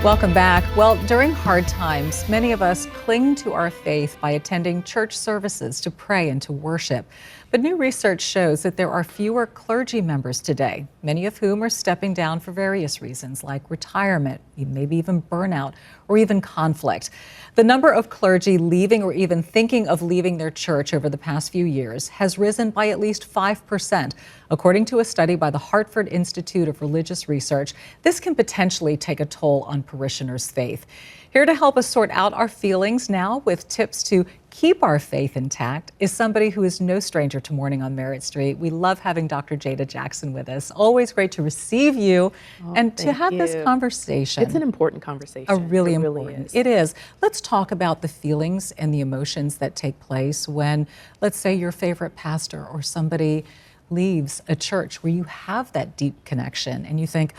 Welcome back. Well, during hard times, many of us cling to our faith by attending church services to pray and to worship. But new research shows that there are fewer clergy members today, many of whom are stepping down for various reasons like retirement, maybe even burnout, or even conflict. The number of clergy leaving or even thinking of leaving their church over the past few years has risen by at least 5%. According to a study by the Hartford Institute of Religious Research, this can potentially take a toll on parishioners' faith. Here to help us sort out our feelings now with tips to keep our faith intact is somebody who is no stranger to Mourning on Merritt Street. We love having Dr. Jada Jackson with us. Always great to receive you and to have this conversation. It's an important conversation. Really important. It is. Let's talk about the feelings and the emotions that take place when, let's say, your favorite pastor or somebody leaves a church where you have that deep connection and you think,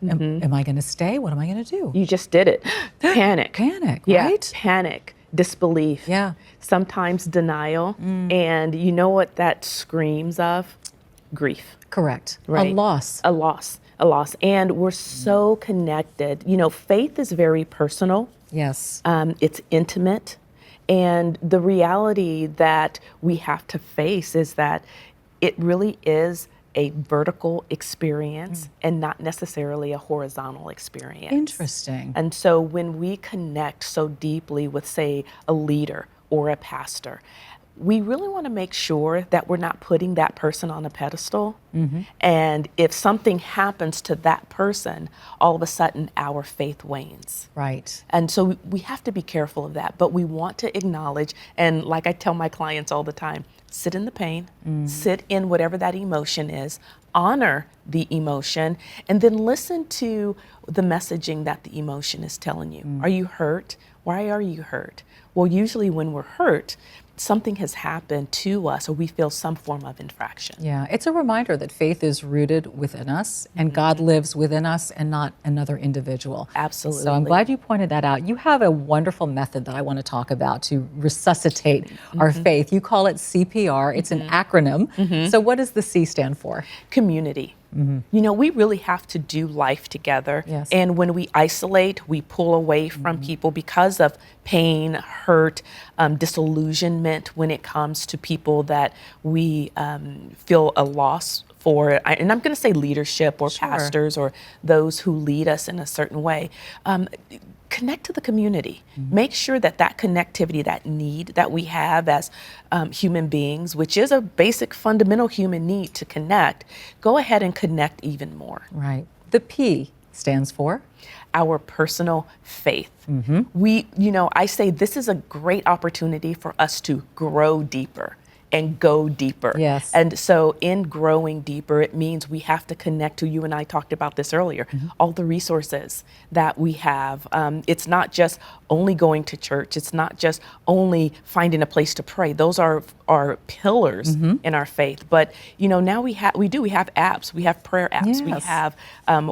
am I going to stay? What am I going to do? You just did it. Panic. Panic, yeah, right? Panic, disbelief. Yeah. Sometimes denial. And you know what that screams of? Grief. Correct. Right? A loss. A loss. A loss. And we're so connected. You know, faith is very personal. Yes. It's intimate. And the reality that we have to face is that it really is a vertical experience and not necessarily a horizontal experience. Interesting. And so when we connect so deeply with, say, a leader or a pastor, we really want to make sure that we're not putting that person on a pedestal. And if something happens to that person, all of a sudden our faith wanes. Right. And so we have to be careful of that. But we want to acknowledge, and like I tell my clients all the time, sit in the pain, sit in whatever that emotion is, honor the emotion, and then listen to the messaging that the emotion is telling you. Are you hurt? Why are you hurt? Well, usually when we're hurt, something has happened to us or we feel some form of infraction. Yeah, it's a reminder that faith is rooted within us and God lives within us and not another individual. Absolutely. So I'm glad you pointed that out. You have a wonderful method that I want to talk about to resuscitate our faith. You call it CPR. It's an acronym. So what does the C stand for? Community. You know, we really have to do life together. Yes. And when we isolate, we pull away from people because of pain, hurt, disillusionment when it comes to people that we feel a loss for. And I'm going to say leadership or pastors or those who lead us in a certain way. Connect to the community. Make sure that that connectivity, that need that we have as human beings, which is a basic fundamental human need to connect, go ahead and connect even more. Right. The P stands for? Our personal faith. We, you know, I say this is a great opportunity for us to grow deeper and go deeper. Yes. And so in growing deeper, it means we have to connect to, you and I talked about this earlier, all the resources that we have. It's not just only going to church. It's not just only finding a place to pray. Those are our pillars in our faith. But, you know, now we have apps, we have prayer apps, we have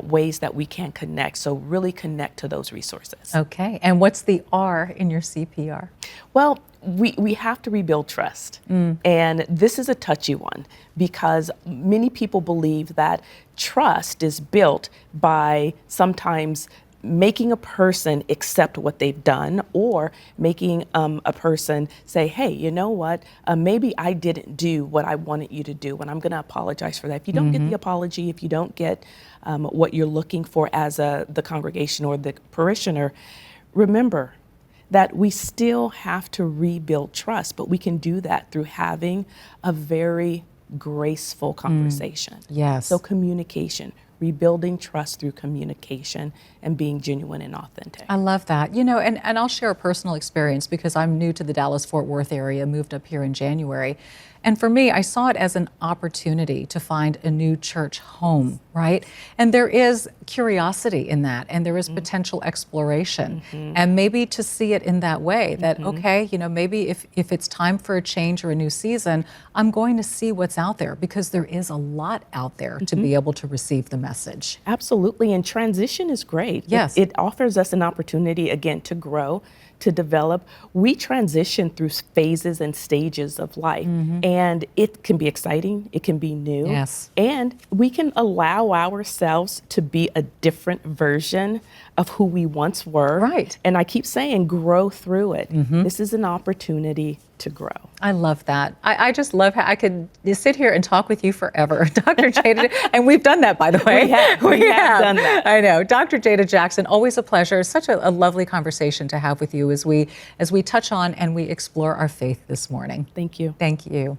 ways that we can connect. So really connect to those resources. Okay. And what's the R in your CPR? Well, we have to rebuild trust. And this is a touchy one because many people believe that trust is built by sometimes making a person accept what they've done or making a person say, hey, you know what, maybe I didn't do what I wanted you to do and I'm going to apologize for that. If you don't get the apology, if you don't get what you're looking for as the congregation or the parishioner, remember that we still have to rebuild trust, but we can do that through having a very graceful conversation. Yes. So communication, rebuilding trust through communication and being genuine and authentic. I love that. You know, and I'll share a personal experience because I'm new to the Dallas-Fort Worth area, moved up here in January. And for me, I saw it as an opportunity to find a new church home, right? And there is curiosity in that, and there is potential exploration. And maybe to see it in that way, that, okay, you know, maybe if it's time for a change or a new season, I'm going to see what's out there because there is a lot out there to be able to receive the message. Absolutely, and transition is great. Yes. It offers us an opportunity, again, to grow, to develop. We transition through phases and stages of life, and it can be exciting, it can be new, Yes. and we can allow ourselves to be a different version of who we once were. Right. And I keep saying grow through it. This is an opportunity to grow. I love that. I just love how I could sit here and talk with you forever, Dr. Jada, and we've done that, by the way. We have done that. I know. Dr. Jada Jackson, always a pleasure. Such a lovely conversation to have with you as we touch on and we explore our faith this morning. Thank you. Thank you.